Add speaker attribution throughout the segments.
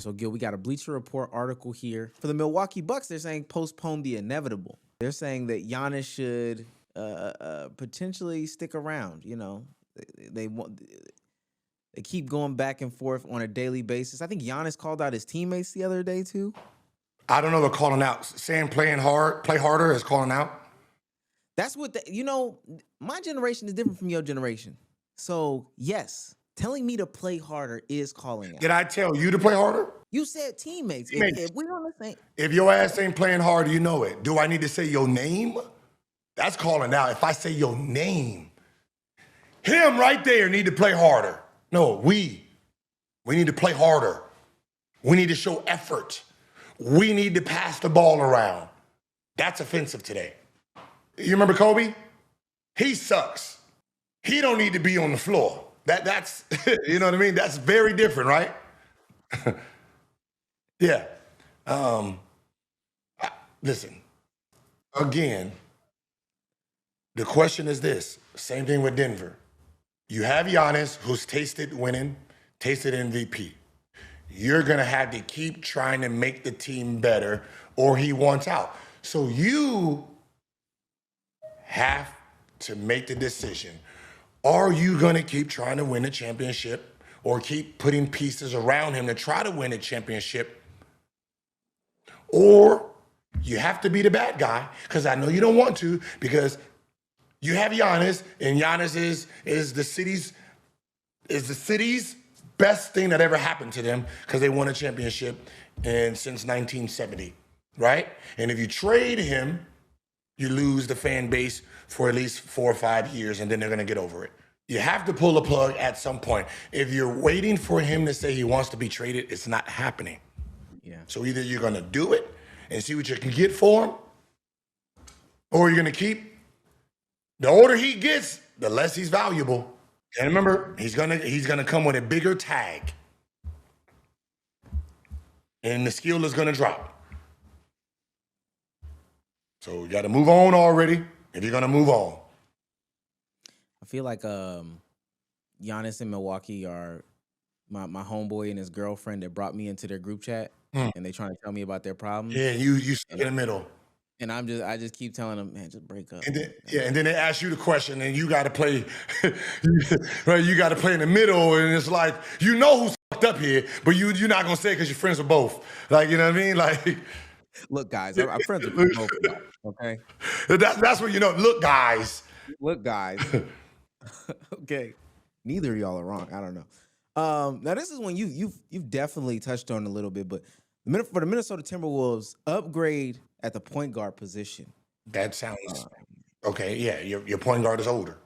Speaker 1: right, so Gil, we got a Bleacher Report article here. For the Milwaukee Bucks, they're saying postpone the inevitable. They're saying that Giannis should potentially stick around. You know, they want. They keep going back and forth on a daily basis. I think Giannis called out his teammates the other day too.
Speaker 2: I don't know. They're calling out. Saying play harder is calling out.
Speaker 1: That's what my generation is different from your generation. So yes, telling me to play harder is calling out.
Speaker 2: Did I tell you to play harder?
Speaker 1: You said teammates. If we on the same.
Speaker 2: If your ass ain't playing hard, you know it. Do I need to say your name? That's calling out. If I say your name, him right there need to play harder. No, we need to play harder. We need to show effort. We need to pass the ball around. That's offensive today. You remember Kobe? He sucks. He don't need to be on the floor. That's you know what I mean? That's very different, right? Yeah. Listen, again, the question is this. Same thing with Denver. You have Giannis, who's tasted winning, tasted MVP. You're going to have to keep trying to make the team better or he wants out. So you have to make the decision. Are you going to keep trying to win a championship or keep putting pieces around him to try to win a championship? Or you have to be the bad guy, because I know you don't want to, because you have Giannis, and Giannis is the city's best thing that ever happened to them, because they won a championship since 1970, right? And if you trade him, you lose the fan base for at least 4 or 5 years, and then they're going to get over it. You have to pull a plug at some point. If you're waiting for him to say he wants to be traded, it's not happening.
Speaker 1: Yeah.
Speaker 2: So either you're going to do it and see what you can get for him, or you're going to keep. The older he gets, the less he's valuable. And remember, he's gonna come with a bigger tag, and the skill is gonna drop. So you got to move on already if you're gonna move on.
Speaker 1: I feel like Giannis and Milwaukee are my homeboy and his girlfriend that brought me into their group chat, and they trying to tell me about their problems.
Speaker 2: Yeah, you stuck in the middle.
Speaker 1: And I just keep telling them, man, just break up.
Speaker 2: And then they ask you the question, and you got to play, right? You got to play in the middle, and it's like, you know who's fucked up here, but you're not gonna say it because you're friends with both. Like, you know what I mean? Like,
Speaker 1: look, guys, I'm friends with both. Okay,
Speaker 2: that's what you know. Look, guys.
Speaker 1: Look, guys. Okay, neither of y'all are wrong. I don't know. Now this is when you've definitely touched on a little bit, but for the Minnesota Timberwolves, upgrade at the point guard position.
Speaker 2: That sounds okay. Yeah, your point guard is older,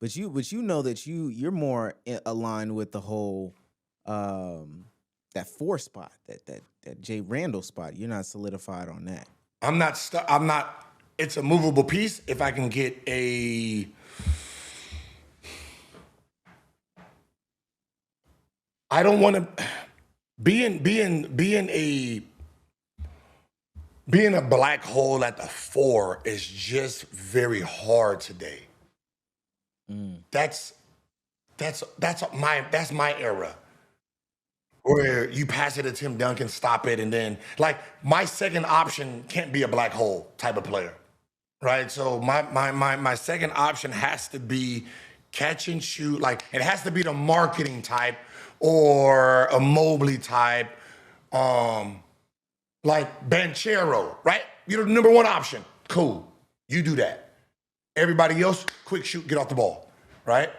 Speaker 1: but you know that you're more aligned with the whole that 4 spot, that Jay Randall spot. You're not solidified on that.
Speaker 2: I'm not. It's a movable piece. If I can get I don't want to being a black hole at the 4 is just very hard today. That's my era, where you pass it to Tim Duncan, stop it, and then like my second option can't be a black hole type of player, right? So my second option has to be catch and shoot. Like it has to be the marketing type or a Mobley type. Like Banchero, right? You're the number 1 option. Cool. You do that. Everybody else, quick shoot, get off the ball, right?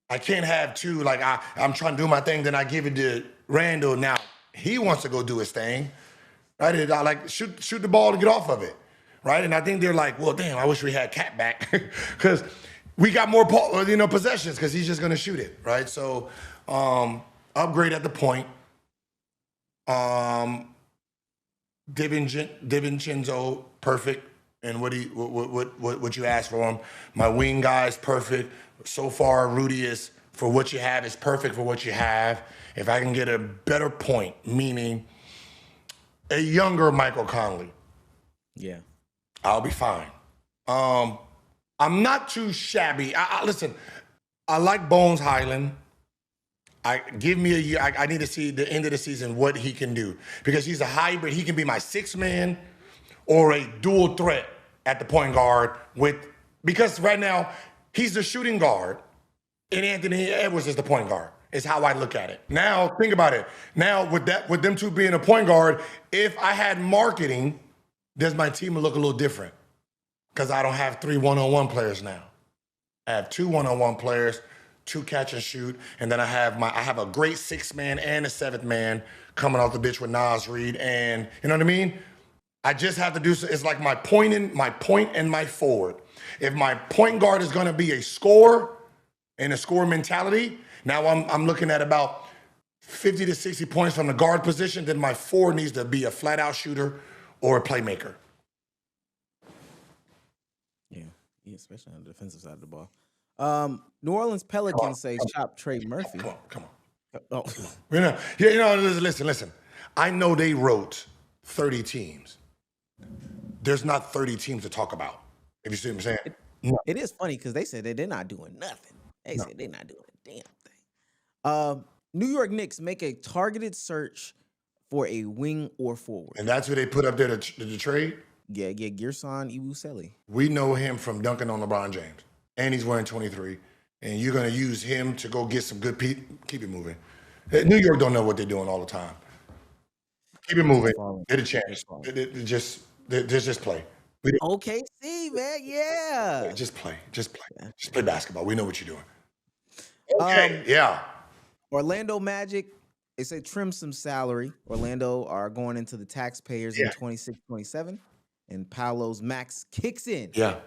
Speaker 2: I can't have 2, like I'm trying to do my thing, then I give it to Randall. Now, he wants to go do his thing, right? And I like shoot the ball to get off of it, right? And I think they're like, well, damn, I wish we had Cat back because we got more possessions because he's just going to shoot it, right? So upgrade at the point. DiVincenzo, perfect, and what you asked for him. My wing guy is perfect. So far, Rudy is, for what you have, is perfect for what you have. If I can get a better point, meaning a younger Michael Conley,
Speaker 1: yeah,
Speaker 2: I'll be fine. I'm not too shabby. Listen, I like Bones Highland. Give me a year. I need to see the end of the season what he can do because he's a hybrid. He can be my sixth man or a dual threat at the point guard because right now he's the shooting guard and Anthony Edwards is the point guard. Is how I look at it. Now think about it. Now with them two being a point guard, if I had marketing, does my team look a little different? Because I don't have 3 one-on-one players now. I have 2 one-on-one players, 2 catch and shoot, and then I have a great 6th man and a 7th man coming off the bench with Nas Reed, and you know what I mean? I just have to do it's like my point and my forward. If my point guard is going to be a scorer and a score mentality, now I'm looking at about 50 to 60 points from the guard position, then my forward needs to be a flat-out shooter or a playmaker.
Speaker 1: Yeah, especially on the defensive side of the ball. New Orleans Pelicans say shop Trey Murphy.
Speaker 2: Come on.
Speaker 1: Oh,
Speaker 2: Listen. I know they wrote 30 teams. There's not 30 teams to talk about. If you see what I'm saying.
Speaker 1: It is funny because they said that they're not doing nothing. They said they're not doing a damn thing. New York Knicks make a targeted search for a wing or forward.
Speaker 2: And that's who they put up there to trade?
Speaker 1: Yeah, Gerson Ibusele.
Speaker 2: We know him from dunking on LeBron James. And he's wearing 23. And you're going to use him to go get some good keep it moving. New York don't know what they're doing all the time. Keep it moving. Get a chance. Just play.
Speaker 1: OKC, man, yeah.
Speaker 2: Just play. Just play basketball. We know what you're doing. Okay, yeah.
Speaker 1: Orlando Magic, they say trim some salary. Orlando are going into the taxpayers in 26-27. And Paolo's max kicks in.
Speaker 2: Yeah.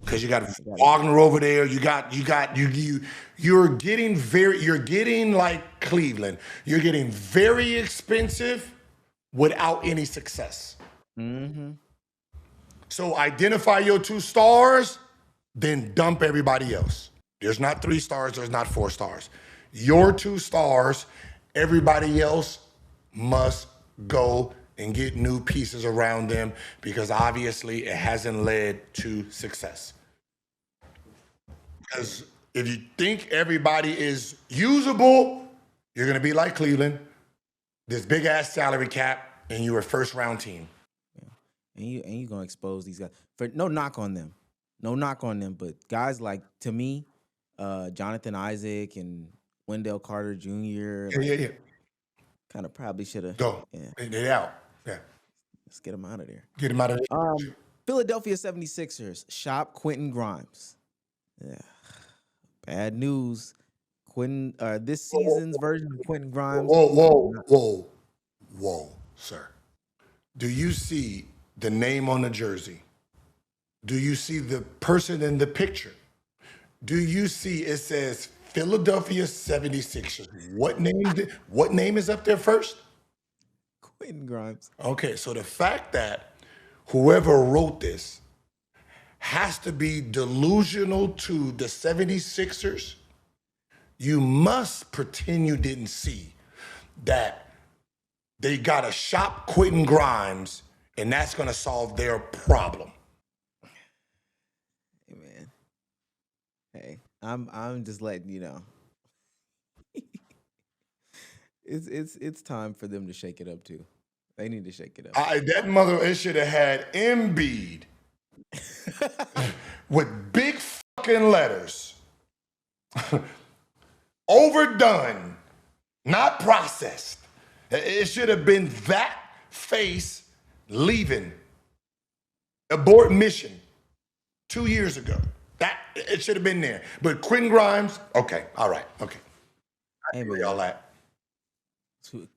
Speaker 2: Because you got Wagner over there. You're getting like Cleveland. You're getting very expensive without any success.
Speaker 1: Mm-hmm.
Speaker 2: So identify your 2 stars, then dump everybody else. There's not 3 stars, there's not 4 stars. Your 2 stars, everybody else must go and get new pieces around them because obviously it hasn't led to success. Because if you think everybody is usable, you're going to be like Cleveland, this big-ass salary cap, and you're a first-round team.
Speaker 1: Yeah. And you're going to expose these guys. For no knock on them. But guys like, to me, Jonathan Isaac and Wendell Carter Jr.
Speaker 2: Yeah.
Speaker 1: Kind of probably should have.
Speaker 2: Go.
Speaker 1: Yeah.
Speaker 2: They're out. Yeah.
Speaker 1: Let's get them out of there.
Speaker 2: Get them out of there.
Speaker 1: Philadelphia 76ers shop Quentin Grimes. Yeah. Bad news. This season's version of Quentin Grimes.
Speaker 2: Whoa, sir. Do you see the name on the jersey? Do you see the person in the picture? Do you see it says Philadelphia 76ers? What name is up there first?
Speaker 1: Quentin Grimes.
Speaker 2: Okay, so the fact that whoever wrote this has to be delusional to the 76ers, you must pretend you didn't see that they got to shop Quentin Grimes and that's going to solve their problem.
Speaker 1: Hey, man. Hey, I'm just letting you know. It's time for them to shake it up too. They need to shake it up.
Speaker 2: It should have had Embiid with big fucking letters. Overdone, not processed. It should have been that face leaving. Abort mission 2 years ago. That it should have been there. But Quentin Grimes, okay, all right, okay. I
Speaker 1: Hey,
Speaker 2: where
Speaker 1: man.
Speaker 2: y'all at.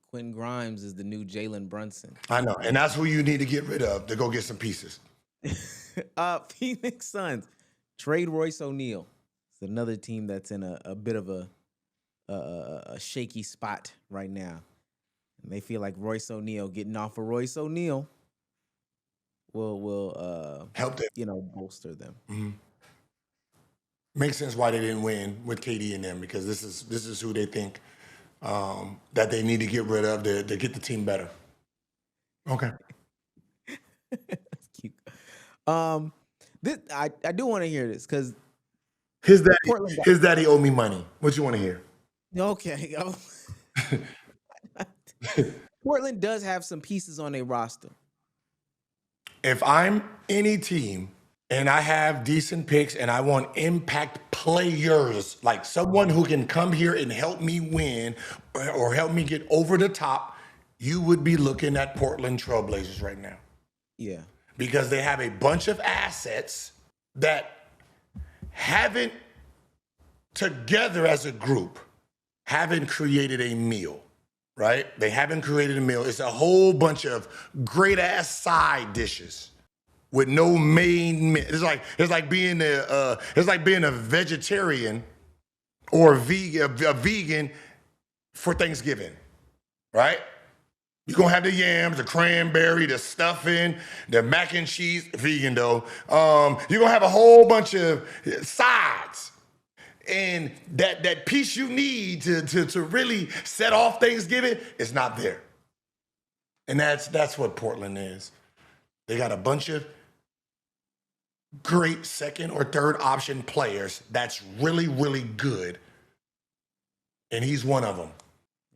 Speaker 1: Quentin Grimes is the new Jalen Brunson.
Speaker 2: I know, and that's who you need to get rid of to go get some pieces.
Speaker 1: Phoenix Suns trade Royce O'Neal. It's another team that's in a bit of a shaky spot right now. And they feel like Royce O'Neal getting off of Royce O'Neal will
Speaker 2: Help them.
Speaker 1: bolster them.
Speaker 2: Mm-hmm. Makes sense why they didn't win with KD and them because this is who they think that they need to get rid of to get the team better. Okay.
Speaker 1: That's cute. I do want to hear this because
Speaker 2: His daddy owed me money. What you want to hear?
Speaker 1: Okay. Portland does have some pieces on their roster.
Speaker 2: If I'm any team and I have decent picks and I want impact players, like someone who can come here and help me win or help me get over the top, you would be looking at Portland Trailblazers right now.
Speaker 1: Yeah.
Speaker 2: Because they have a bunch of assets that haven't, together as a group, haven't created a meal, right? They haven't created a meal. It's a whole bunch of great ass side dishes with no main. It's like being a vegetarian or a vegan for Thanksgiving, right? You're gonna have the yams, the cranberry, the stuffing, the mac and cheese, vegan though. You're gonna have a whole bunch of sides. And that piece you need to really set off Thanksgiving is not there. And that's what Portland is. They got a bunch of great second or third option players that's really, really good. And he's one of them.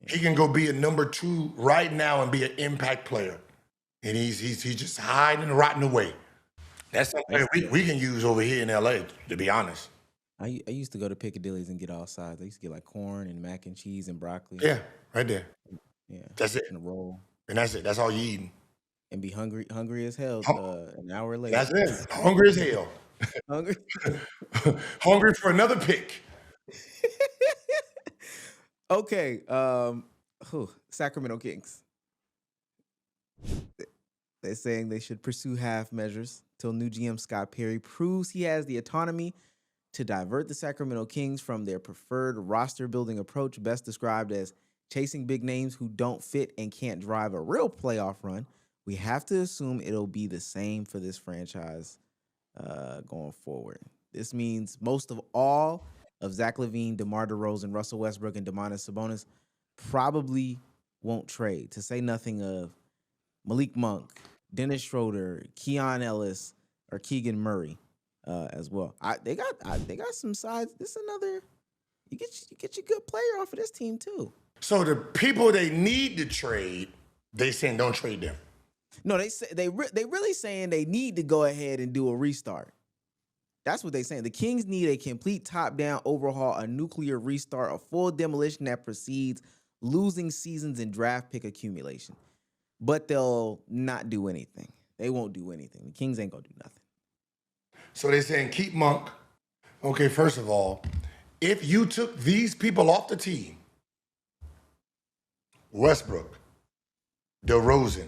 Speaker 2: He can go be a number 2 right now and be an impact player. And he's just hiding and rotting away. That's something we can use over here in LA, to be honest.
Speaker 1: I used to go to Piccadilly's and get all sides. I used to get like corn and mac and cheese and broccoli.
Speaker 2: Yeah, right there.
Speaker 1: Yeah.
Speaker 2: That's it.
Speaker 1: And a roll.
Speaker 2: And that's it. That's all you eating.
Speaker 1: And be hungry as hell an hour later.
Speaker 2: That's it. Hungry as hell.
Speaker 1: Hungry.
Speaker 2: Hungry for another pick.
Speaker 1: Okay. Sacramento Kings. They're saying they should pursue half measures till new GM Scott Perry proves he has the autonomy to divert the Sacramento Kings from their preferred roster building approach, best described as chasing big names who don't fit and can't drive a real playoff run. We have to assume it'll be the same for this franchise going forward. This means most of all of Zach LaVine, DeMar DeRozan, Russell Westbrook, and Domantas Sabonis probably won't trade, to say nothing of Malik Monk, Dennis Schroeder, Keon Ellis, or Keegan Murray as well. They got some sides. This is another. You get your good player off of this team too.
Speaker 2: So the people they need to trade, they saying don't trade them.
Speaker 1: No, they really saying they need to go ahead and do a restart. That's what they're saying. The Kings need a complete top-down overhaul, a nuclear restart, a full demolition that precedes losing seasons and draft pick accumulation. But they'll not do anything. They won't do anything. The Kings ain't gonna do nothing.
Speaker 2: So they're saying keep Monk. Okay, first of all, if you took these people off the team, Westbrook, DeRozan,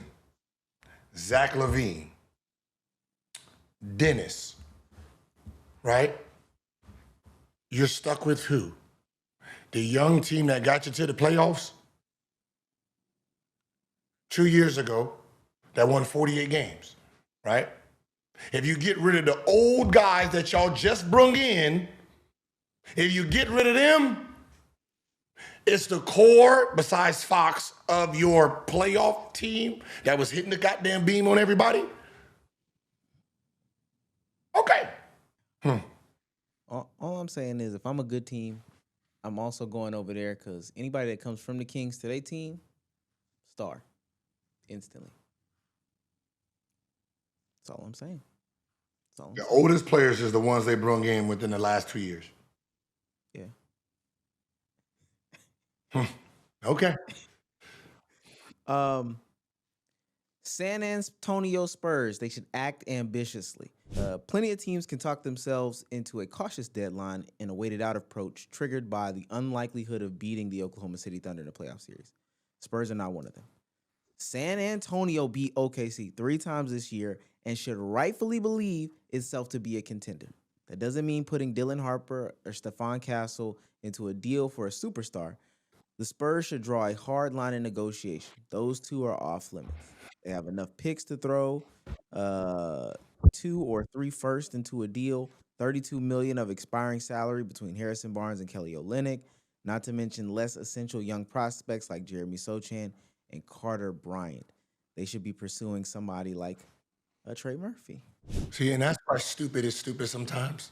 Speaker 2: Zach LaVine, Dennis, right? You're stuck with who? The young team that got you to the playoffs 2 years ago that won 48 games, right? If you get rid of the old guys that y'all just brung in, if you get rid of them, it's the core, besides Fox, of your playoff team that was hitting the goddamn beam on everybody. Okay.
Speaker 1: All I'm saying is, if I'm a good team, I'm also going over there because anybody that comes from the Kings to their team, star, instantly. That's all I'm saying.
Speaker 2: The oldest players is the ones they brung in within the last 2 years.
Speaker 1: Yeah.
Speaker 2: Okay.
Speaker 1: San Antonio Spurs, they should act ambitiously. Plenty of teams can talk themselves into a cautious deadline and a waited out approach triggered by the unlikelihood of beating the Oklahoma City Thunder in the playoff series. Spurs are not one of them. San Antonio beat OKC 3 times this year and should rightfully believe itself to be a contender. That doesn't mean putting Dylan Harper or Stephon Castle into a deal for a superstar. The Spurs should draw a hard line in negotiation. Those two are off limits. They have enough picks to throw 2 or 3 firsts into a deal, $32 million of expiring salary between Harrison Barnes and Kelly Olynyk, not to mention less essential young prospects like Jeremy Sochan and Carter Bryant. They should be pursuing somebody like Trey Murphy.
Speaker 2: See, and that's why stupid is stupid sometimes.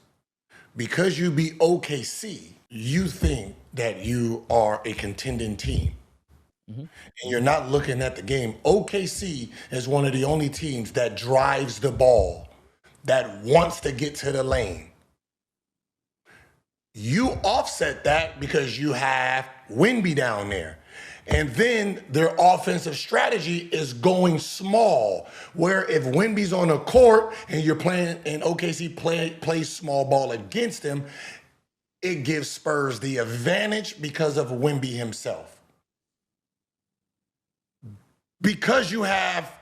Speaker 2: because you beat OKC, you think that you are a contending team. And you're not looking at the game. OKC is one of the only teams that drives the ball, that wants to get to the lane. You offset that because you have Wemby down there. And then their offensive strategy is going small, where if Wemby's on the court and you're playing and OKC plays small ball against him, it gives Spurs the advantage because of Wemby himself. Because you have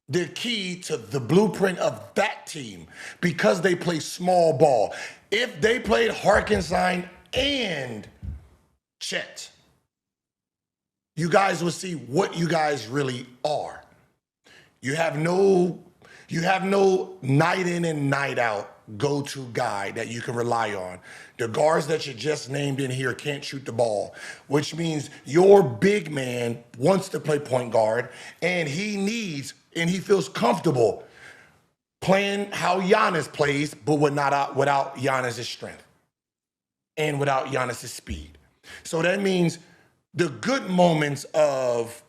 Speaker 2: the key to the blueprint of that team, because they play small ball. If they played Hartenstein and Chet, you guys will see what you guys really are. You have no night in and night out go-to guy that you can rely on. The guards that you just named in here can't shoot the ball, which means your big man wants to play point guard, and he feels comfortable playing how Giannis plays, but without Giannis' strength and without Giannis' speed. So that means the good moments of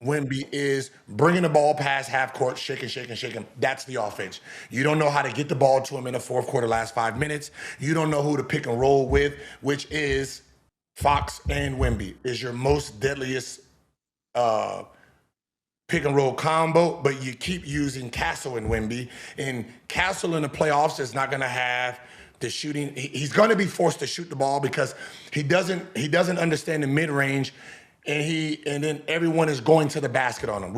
Speaker 2: Wemby is bringing the ball past half court, shaking. That's the offense. You don't know how to get the ball to him in the fourth quarter, last 5 minutes. You don't know who to pick and roll with, which is Fox and Wemby is your most deadliest pick and roll combo, but you keep using Castle and Wemby. And Castle in the playoffs is not going to have the shooting. He's going to be forced to shoot the ball because he doesn't understand the mid range. And then everyone is going to the basket on him.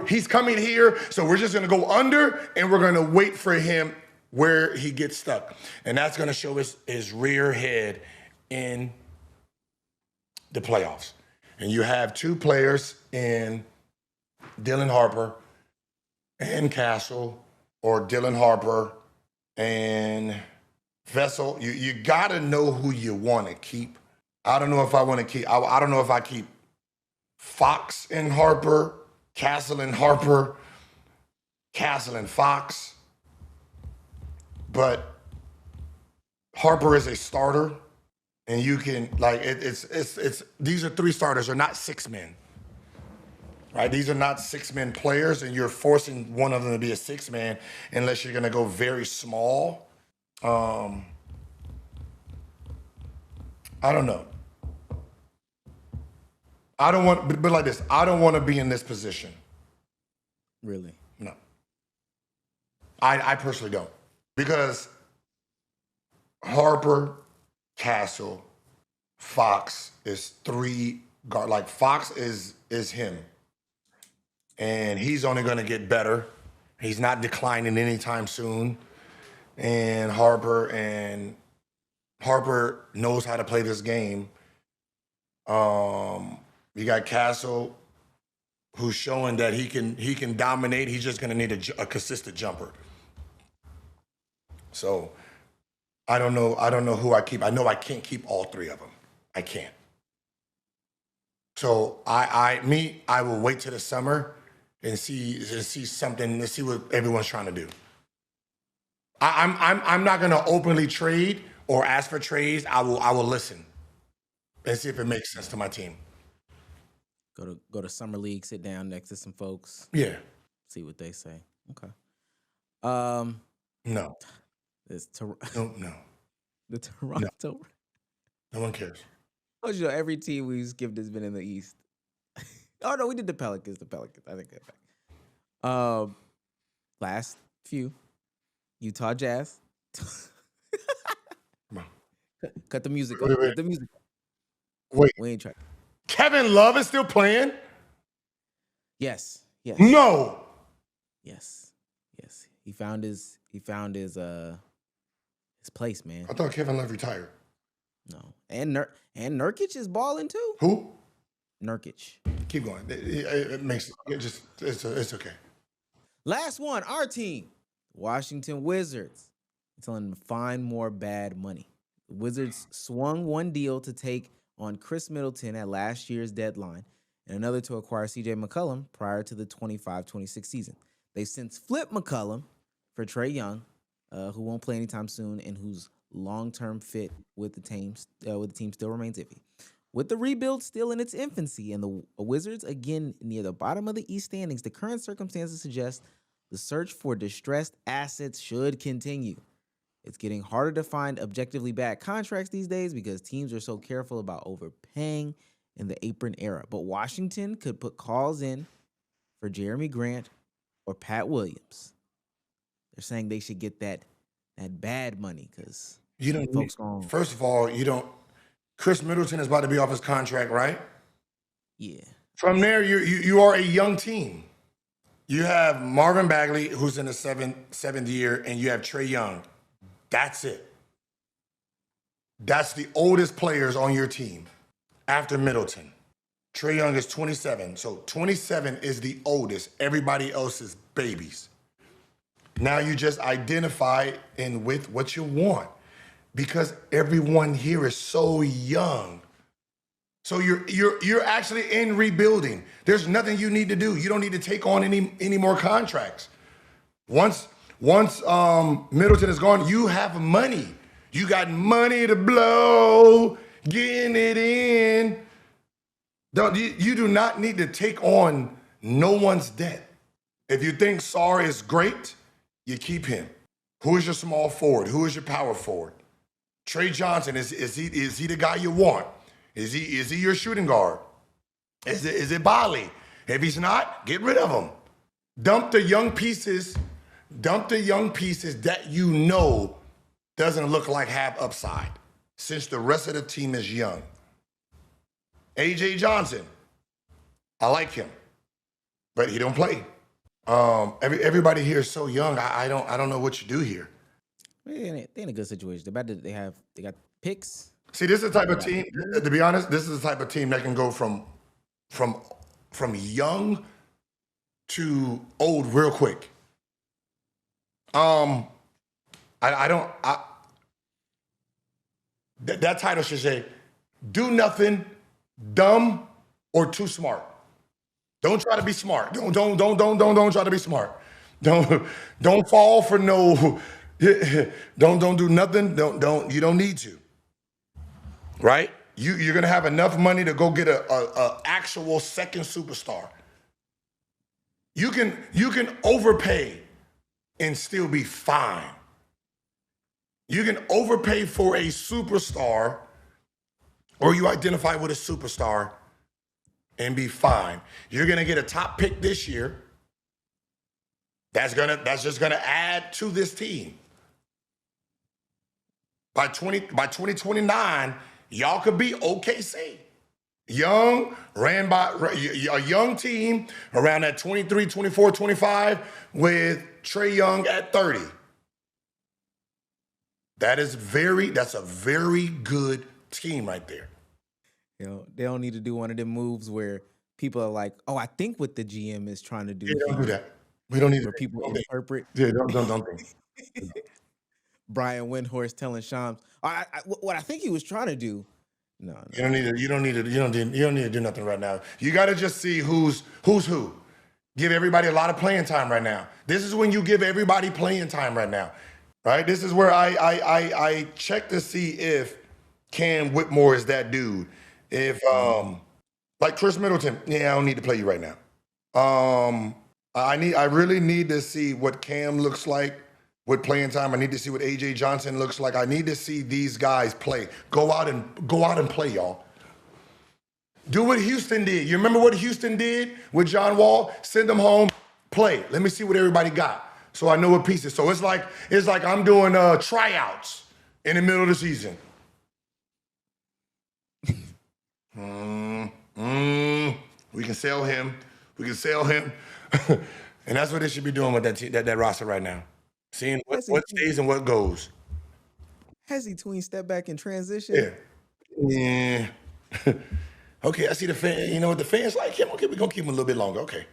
Speaker 2: He's coming here, so we're just gonna go under and we're gonna wait for him where he gets stuck. And that's gonna show his rear head in the playoffs. And you have two players in Dylan Harper and Castle, or Dylan Harper and Vessel. You gotta know who you wanna keep. I don't know if I want to keep. I don't know if I keep Fox and Harper, Castle and Harper, Castle and Fox. But Harper is a starter, and you can it's these are three starters. They're not 6 men, right? These are not 6 men players, and you're forcing one of them to be a 6 man unless you're going to go very small. I don't know. I don't want, but like this, I don't want to be in this position.
Speaker 1: Really?
Speaker 2: No. I personally don't. Because Harper, Castle, Fox is 3 guard. Like Fox is him. And he's only going to get better. He's not declining anytime soon. And Harper knows how to play this game. You got Castle, who's showing that he can dominate. He's just going to need a consistent jumper. So I don't know who I keep. I know I can't keep all 3 of them. I can't. So I will wait till the summer and see something. Let's see what everyone's trying to do. I'm not going to openly trade or ask for trades. I will listen and see if it makes sense to my team.
Speaker 1: Go to summer league, sit down next to some folks.
Speaker 2: Yeah.
Speaker 1: See what they say. Okay.
Speaker 2: No.
Speaker 1: It's
Speaker 2: No.
Speaker 1: The Toronto.
Speaker 2: No one cares.
Speaker 1: Oh, you know, every team we've skipped has been in the East. Oh no, we did the Pelicans. I think they're back. Last few, Utah Jazz.
Speaker 2: Come on.
Speaker 1: Cut the music.
Speaker 2: Wait.
Speaker 1: Cut the music.
Speaker 2: Wait.
Speaker 1: We ain't trying.
Speaker 2: Kevin Love is still playing?
Speaker 1: Yes.
Speaker 2: No.
Speaker 1: Yes. He found his place, man.
Speaker 2: I thought Kevin Love retired.
Speaker 1: No. And Nurkic is balling too.
Speaker 2: Who?
Speaker 1: Nurkic.
Speaker 2: Keep going. It's okay.
Speaker 1: Last one, our team, Washington Wizards. Telling them to find more bad money. The Wizards swung one deal to take on Chris Middleton at last year's deadline and another to acquire CJ McCollum prior to the 25-26 season. They've since flipped McCollum for Trae Young, who won't play anytime soon and whose long-term fit with the team still remains iffy. With the rebuild still in its infancy and the Wizards again near the bottom of the East standings, the current circumstances suggest the search for distressed assets should continue. It's getting harder to find objectively bad contracts these days because teams are so careful about overpaying in the apron era. But Washington could put calls in for Jeremy Grant or Pat Williams. They're saying they should get that bad money because
Speaker 2: You don't.
Speaker 1: folks going,
Speaker 2: First of all, you don't. Chris Middleton is about to be off his contract, right?
Speaker 1: yeah.
Speaker 2: From there, you are a young team. You have Marvin Bagley, who's in the seventh year, and you have Trae Young. That's it. That's the oldest players on your team after Middleton. Trae Young is 27, so 27 is the oldest. Everybody else is babies. Now you just identify in with what you want because everyone here is so young. So you're actually in rebuilding. There's nothing you need to do. You don't need to take on any more contracts. Once Middleton is gone, you have money. You got money to blow, getting it in. You do not need to take on no one's debt. If you think Sarr is great, you keep him. Who is your small forward? Who is your power forward? Trey Johnson, is he the guy you want? Is he your shooting guard? Is it Bali? If he's not, get rid of him. Dump the young pieces that you know doesn't look like have upside, since the rest of the team is young. AJ Johnson, I like him, but he don't play. Everybody here is so young. I don't know what you do here.
Speaker 1: They in a good situation. They got picks.
Speaker 2: See, this is the type of team. To be honest, this is the type of team that can go from young to old real quick. That title should say, "Do nothing, dumb, or too smart." Don't try to be smart. Don't try to be smart. Don't fall for no. Don't do nothing. You don't need to. Right? You're gonna have enough money to go get a actual second superstar. You can overpay and still be fine. You can overpay for a superstar, or you identify with a superstar and be fine. You're gonna get a top pick this year. That's just gonna add to this team. By 2029, y'all could be OKC. Young, ran by a young team around that 23, 24, 25 with Trae Young at 30. That's a very good team right there.
Speaker 1: You know, they don't need to do one of them moves where people are like, "Oh, I think what the GM is trying to do."
Speaker 2: Yeah, don't do that. We don't need
Speaker 1: where people interpret.
Speaker 2: Yeah, don't think.
Speaker 1: Brian Windhorst telling Shams, "What I think he was trying to do." No.
Speaker 2: You don't need to do nothing right now. You got to just see who's who. Give everybody a lot of playing time right now. This is when you give everybody playing time right now. Right? This is where I check to see if Cam Whitmore is that dude. If like Chris Middleton, yeah, I don't need to play you right now. I really need to see what Cam looks like with playing time. I need to see what AJ Johnson looks like. I need to see these guys play. Go out and play, y'all. Do what Houston did. You remember what Houston did with John Wall? Send them home, play. Let me see what everybody got, so I know what pieces. So it's like I'm doing tryouts in the middle of the season. We can sell him. And that's what they should be doing with that roster right now. Seeing what stays and what goes.
Speaker 1: Has he tween step back in transition?
Speaker 2: Yeah. Okay, I see the fan. You know what, the fans like him. Okay, we're gonna keep him a little bit longer. Okay.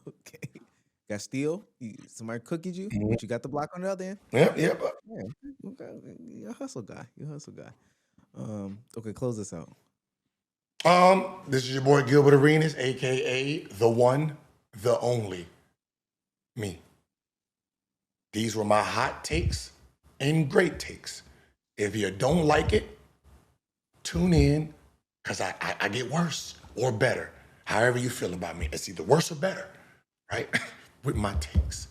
Speaker 1: Okay. Got steal? Somebody cookied you, but you got the block on the other end?
Speaker 2: Yeah.
Speaker 1: Okay. You're a hustle guy. Okay, close this out.
Speaker 2: This is your boy Gilbert Arenas, aka the one, the only, me. These were my hot takes and great takes. If you don't like it, tune in, because I get worse or better. However you feel about me. It's either worse or better, right? With my takes.